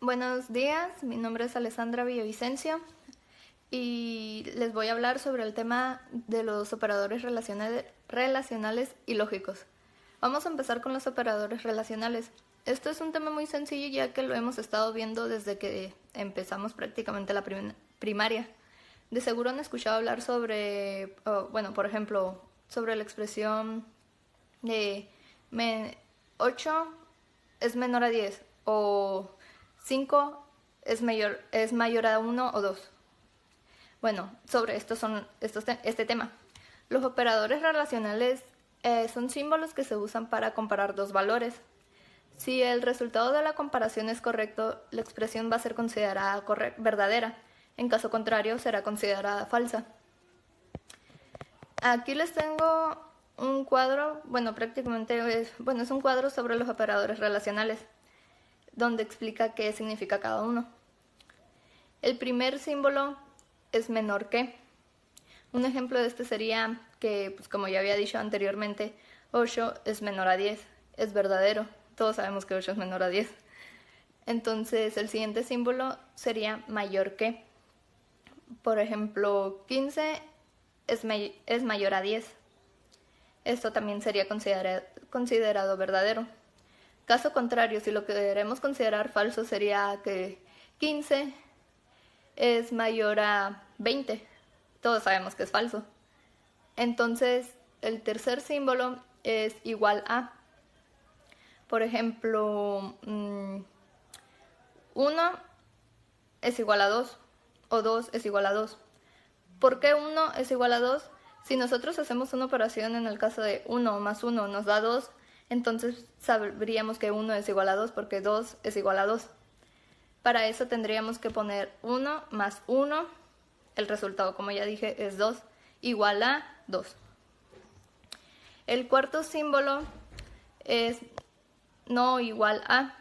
Buenos días, mi nombre es Alessandra Villavicencio y les voy a hablar sobre el tema de los operadores relacionales y lógicos. Vamos a empezar con los operadores relacionales. Esto es un tema muy sencillo ya que lo hemos estado viendo desde que empezamos prácticamente la primaria. De seguro han escuchado hablar sobre, por ejemplo, sobre la expresión de 8 es menor a 10 o 5 es mayor a 1 o 2. Bueno, sobre este tema. Los operadores relacionales son símbolos que se usan para comparar dos valores. Si el resultado de la comparación es correcto, la expresión va a ser considerada verdadera. En caso contrario, será considerada falsa. Aquí les tengo un cuadro, es un cuadro sobre los operadores relacionales, donde explica qué significa cada uno. El primer símbolo es menor que. Un ejemplo de este sería que, pues como ya había dicho anteriormente, 8 es menor a 10. Es verdadero. Todos sabemos que 8 es menor a 10. Entonces, el siguiente símbolo sería mayor que. Por ejemplo, 15 es mayor a 10. Esto también sería considerado verdadero. Caso contrario, si lo que queremos considerar falso sería que 15 es mayor a 20. Todos sabemos que es falso. Entonces, el tercer símbolo es igual a. Por ejemplo, 1 es igual a 2 o 2 es igual a 2. ¿Por qué 1 es igual a 2? Si nosotros hacemos una operación en el caso de 1 más 1 nos da 2, entonces sabríamos que 1 es igual a 2 porque 2 es igual a 2. Para eso tendríamos que poner 1 más 1, el resultado como ya dije es 2, igual a 2. El cuarto símbolo es no igual a.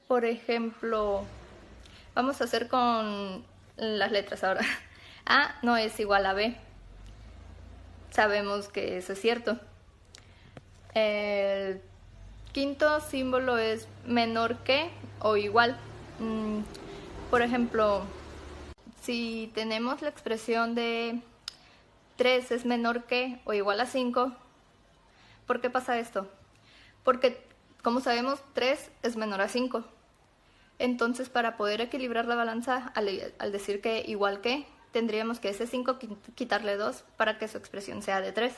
Por ejemplo, vamos a hacer con las letras ahora. A no es igual a B. Sabemos que eso es cierto. El quinto símbolo es menor que o igual. Por ejemplo, si tenemos la expresión de 3 es menor que o igual a 5, ¿por qué pasa esto? Porque, como sabemos, 3 es menor a 5. Entonces, para poder equilibrar la balanza, al decir que igual que, tendríamos que ese 5 quitarle 2 para que su expresión sea de 3.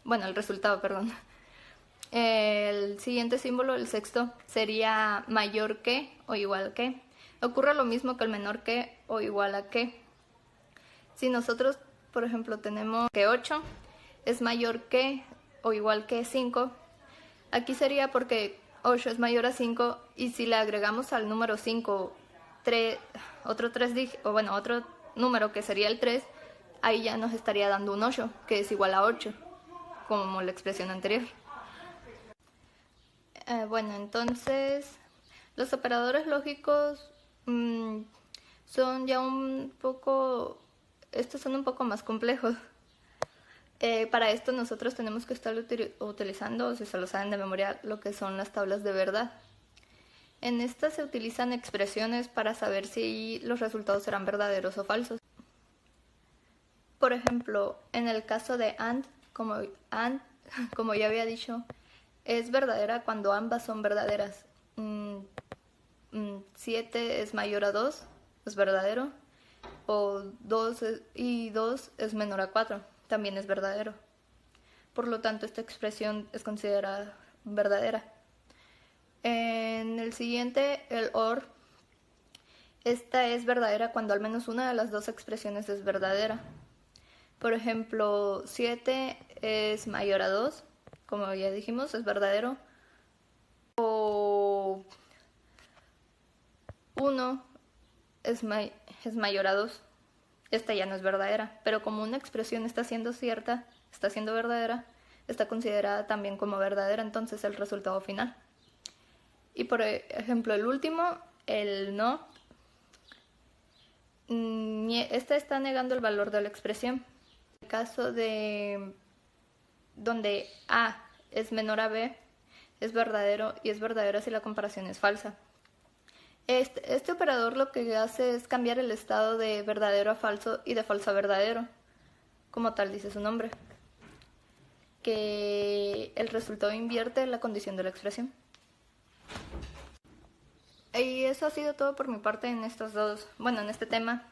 Bueno, el resultado, perdón. El siguiente símbolo, el sexto, sería mayor que o igual que. Ocurre lo mismo que el menor que o igual a que. Si nosotros, por ejemplo, tenemos que 8 es mayor que o igual que 5, aquí sería porque 8 es mayor a 5 y si le agregamos al número 5 otro número que sería el 3, ahí ya nos estaría dando un 8, que es igual a 8, como la expresión anterior. Entonces los operadores lógicos son ya estos son un poco más complejos. Para esto nosotros tenemos que estar utilizando, si se lo saben de memoria, lo que son las tablas de verdad. En estas se utilizan expresiones para saber si los resultados serán verdaderos o falsos. Por ejemplo, en el caso de AND, como ya había dicho, es verdadera cuando ambas son verdaderas. 7 es mayor a 2, es verdadero. O 2 es menor a 4, también es verdadero. Por lo tanto, esta expresión es considerada verdadera. En el siguiente, el OR, esta es verdadera cuando al menos una de las dos expresiones es verdadera. Por ejemplo, 7 es mayor a 2, como ya dijimos, es verdadero. O 1 es mayor a 2. Esta ya no es verdadera, pero como una expresión está siendo verdadera, está considerada también como verdadera, entonces el resultado final. Y por ejemplo, el último, el no, esta está negando el valor de la expresión. En el caso de donde A es menor a B, es verdadero y es verdadero si la comparación es falsa. Este operador lo que hace es cambiar el estado de verdadero a falso y de falso a verdadero, como tal dice su nombre, que el resultado invierte la condición de la expresión. Y eso ha sido todo por mi parte en en este tema.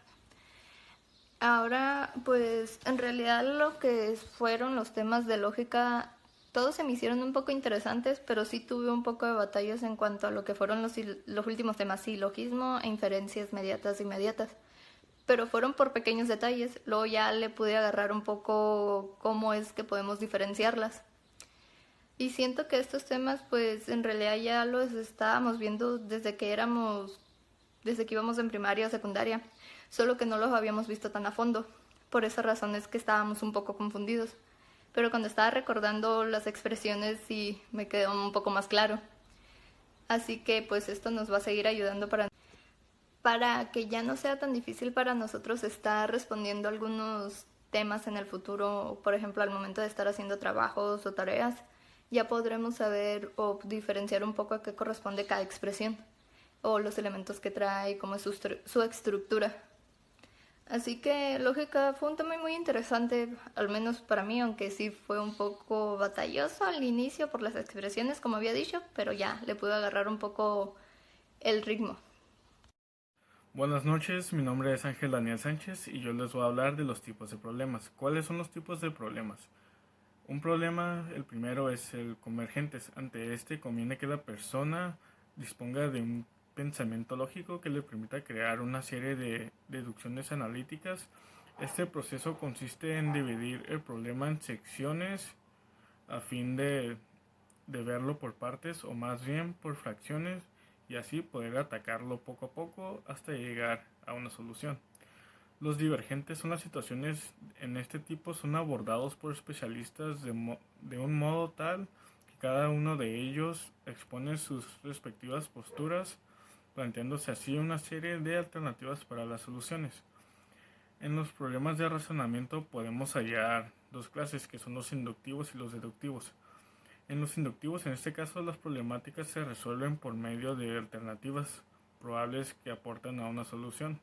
Ahora, pues en realidad lo que fueron los temas de lógica, todos se me hicieron un poco interesantes, pero sí tuve un poco de batallas en cuanto a lo que fueron los últimos temas, silogismo e inferencias mediatas e inmediatas. Pero fueron por pequeños detalles, luego ya le pude agarrar un poco cómo es que podemos diferenciarlas. Y siento que estos temas, pues en realidad ya los estábamos viendo desde que íbamos en primaria o secundaria, solo que no los habíamos visto tan a fondo. Por esa razón es que estábamos un poco confundidos. Pero cuando estaba recordando las expresiones sí me quedó un poco más claro. Así que pues esto nos va a seguir ayudando para que ya no sea tan difícil para nosotros estar respondiendo algunos temas en el futuro, por ejemplo, al momento de estar haciendo trabajos o tareas, ya podremos saber o diferenciar un poco a qué corresponde cada expresión o los elementos que trae, cómo es su estructura. Así que lógica fue un tema muy interesante, al menos para mí, aunque sí fue un poco batalloso al inicio por las expresiones, como había dicho, pero ya le pude agarrar un poco el ritmo. Buenas noches, mi nombre es Ángel Daniel Sánchez y yo les voy a hablar de los tipos de problemas. ¿Cuáles son los tipos de problemas? Un problema, el primero es el convergentes. Ante este conviene que la persona disponga de un pensamiento lógico que le permita crear una serie de deducciones analíticas. Este proceso consiste en dividir el problema en secciones a fin de verlo por partes o más bien por fracciones y así poder atacarlo poco a poco hasta llegar a una solución. Los divergentes son las situaciones en este tipo son abordados por especialistas de un modo tal que cada uno de ellos expone sus respectivas posturas, planteándose así una serie de alternativas para las soluciones. En los problemas de razonamiento podemos hallar dos clases que son los inductivos y los deductivos. En los inductivos, en este caso, las problemáticas se resuelven por medio de alternativas probables que aportan a una solución.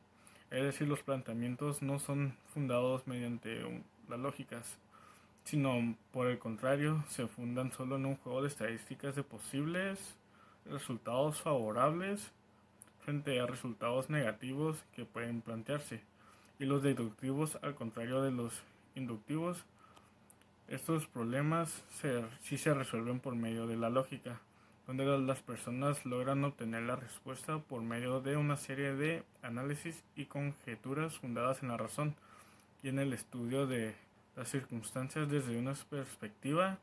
Es decir, los planteamientos no son fundados mediante las lógicas, sino por el contrario, se fundan solo en un juego de estadísticas de posibles resultados favorables frente a resultados negativos que pueden plantearse. Y los deductivos, al contrario de los inductivos, estos problemas sí se resuelven por medio de la lógica, donde las personas logran obtener la respuesta por medio de una serie de análisis y conjeturas fundadas en la razón y en el estudio de las circunstancias desde una perspectiva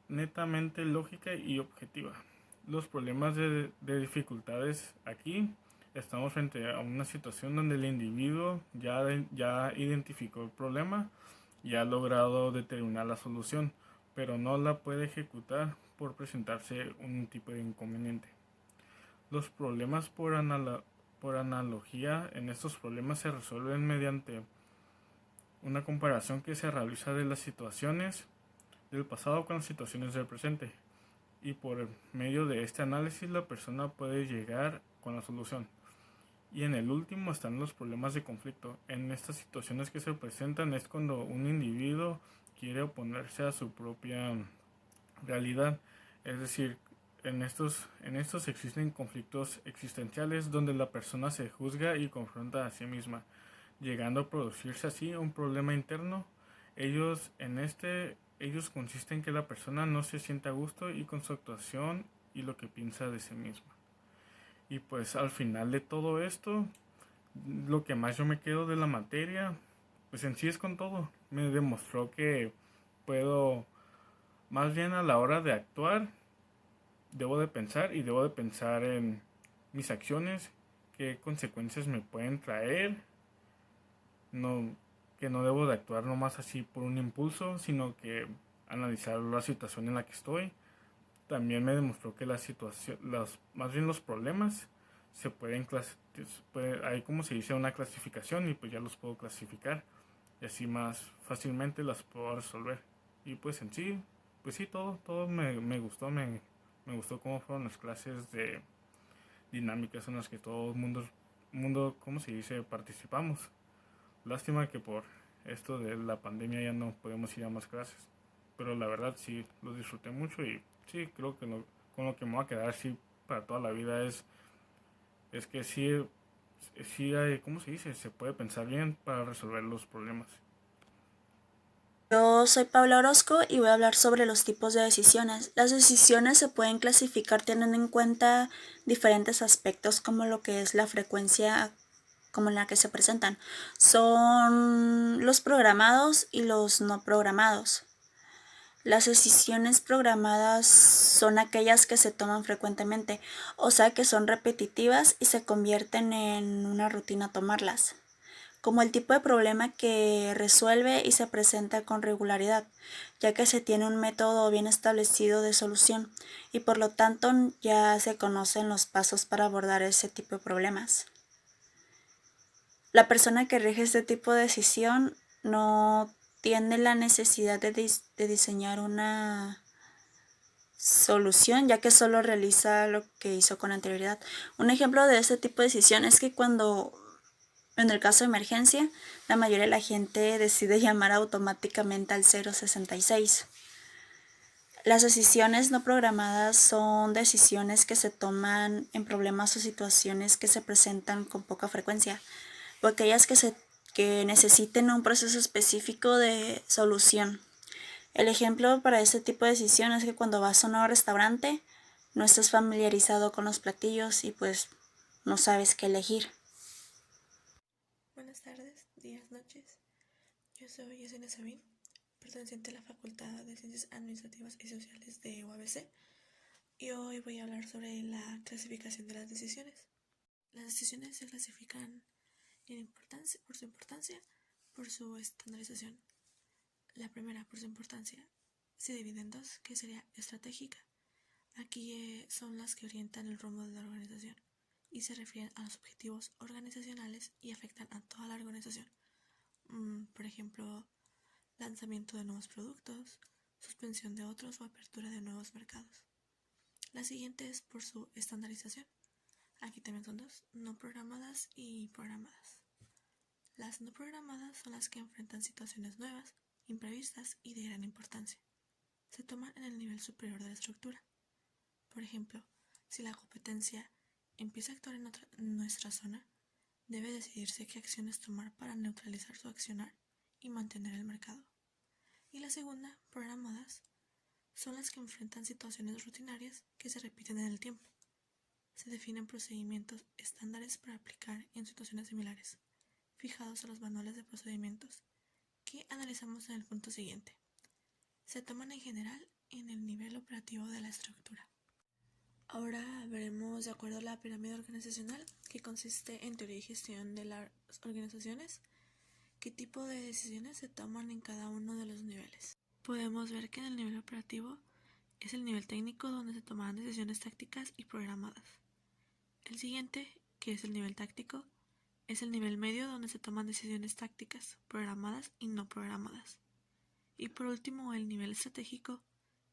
netamente lógica y objetiva. Los problemas de dificultades aquí estamos frente a una situación donde el individuo ya identificó el problema y ha logrado determinar la solución, pero no la puede ejecutar por presentarse un tipo de inconveniente. Los problemas por analogía en estos problemas se resuelven mediante una comparación que se realiza de las situaciones del pasado con las situaciones del presente, y por medio de este análisis la persona puede llegar con la solución. Y en el último están los problemas de conflicto. En estas situaciones que se presentan es cuando un individuo quiere oponerse a su propia realidad. Es decir, en estos existen conflictos existenciales donde la persona se juzga y confronta a sí misma, llegando a producirse así un problema interno. Ellos consisten en que la persona no se siente a gusto y con su actuación y lo que piensa de sí misma. Y pues al final de todo esto, lo que más yo me quedo de la materia, pues en sí es con todo. Me demostró que puedo, más bien a la hora de actuar, debo de pensar en mis acciones, qué consecuencias me pueden traer, no, que no debo de actuar nomás así por un impulso, sino que analizar la situación en la que estoy. También me demostró que la situación, más bien los problemas se pueden hay como se dice una clasificación y pues ya los puedo clasificar y así más fácilmente las puedo resolver. Y pues en sí, pues sí, todo me gustó, me gustó cómo fueron las clases dinámicas en las que todo el mundo, ¿cómo se dice?, participamos. Lástima que por esto de la pandemia ya no podemos ir a más clases, pero la verdad sí, lo disfruté mucho y sí, creo que con lo que me voy a quedar sí para toda la vida es que sí hay, ¿cómo se dice?, se puede pensar bien para resolver los problemas. Yo soy Paula Orozco y voy a hablar sobre los tipos de decisiones. Las decisiones se pueden clasificar teniendo en cuenta diferentes aspectos como lo que es la frecuencia como en la que se presentan. Son los programados y los no programados. Las decisiones programadas son aquellas que se toman frecuentemente, o sea que son repetitivas y se convierten en una rutina tomarlas, como el tipo de problema que resuelve y se presenta con regularidad, ya que se tiene un método bien establecido de solución y por lo tanto ya se conocen los pasos para abordar ese tipo de problemas. La persona que rige este tipo de decisión no tiene la necesidad de diseñar una solución, ya que solo realiza lo que hizo con anterioridad. Un ejemplo de este tipo de decisión es que cuando en el caso de emergencia, la mayoría de la gente decide llamar automáticamente al 066. Las decisiones no programadas son decisiones que se toman en problemas o situaciones que se presentan con poca frecuencia, o aquellas que necesiten un proceso específico de solución. El ejemplo para este tipo de decisión es que cuando vas a un nuevo restaurante, no estás familiarizado con los platillos y pues no sabes qué elegir. Buenas tardes, días, noches. Yo soy Yesenia Sabín, perteneciente a la Facultad de Ciencias Administrativas y Sociales de UABC, y hoy voy a hablar sobre la clasificación de las decisiones. Las decisiones se clasifican por su importancia, por su estandarización. La primera, por su importancia, se divide en dos, que sería estratégica. Aquí son las que orientan el rumbo de la organización y se refieren a los objetivos organizacionales y afectan a toda la organización. Por ejemplo, lanzamiento de nuevos productos, suspensión de otros o apertura de nuevos mercados. La siguiente es por su estandarización. Aquí también son dos, no programadas y programadas. Las no programadas son las que enfrentan situaciones nuevas, imprevistas y de gran importancia. Se toman en el nivel superior de la estructura. Por ejemplo, si la competencia empieza a actuar en nuestra zona, debe decidirse qué acciones tomar para neutralizar su accionar y mantener el mercado. Y la segunda, programadas, son las que enfrentan situaciones rutinarias que se repiten en el tiempo. Se definen procedimientos estándares para aplicar en situaciones similares, fijados en los manuales de procedimientos que analizamos en el punto siguiente. Se toman en general en el nivel operativo de la estructura. Ahora veremos, de acuerdo a la pirámide organizacional, que consiste en teoría y gestión de las organizaciones, qué tipo de decisiones se toman en cada uno de los niveles. Podemos ver que en el nivel operativo es el nivel técnico donde se toman decisiones tácticas y programadas. El siguiente, que es el nivel táctico, es el nivel medio donde se toman decisiones tácticas, programadas y no programadas. Y por último, el nivel estratégico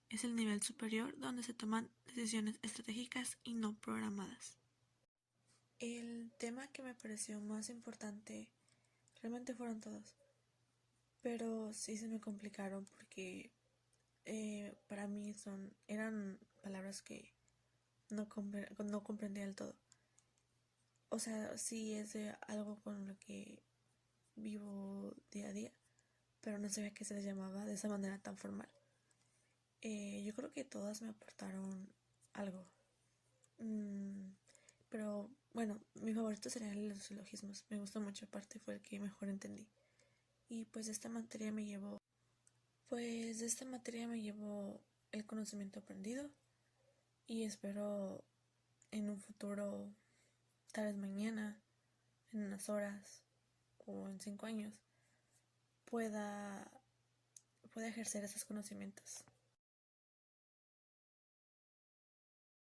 es el nivel superior donde se toman decisiones estratégicas y no programadas. El tema que me pareció más importante realmente fueron todos, pero sí se me complicaron porque para mí eran palabras que no comprendía del todo. O sea, sí es de algo con lo que vivo día a día, pero no sabía que se les llamaba de esa manera tan formal. Yo creo que todas me aportaron algo. Pero bueno, mi favorito serían los silogismos. Me gustó mucho, aparte fue el que mejor entendí. Y pues de esta materia me llevó el conocimiento aprendido y espero en un futuro, tal vez mañana, en unas horas o en 5 años, pueda ejercer esos conocimientos.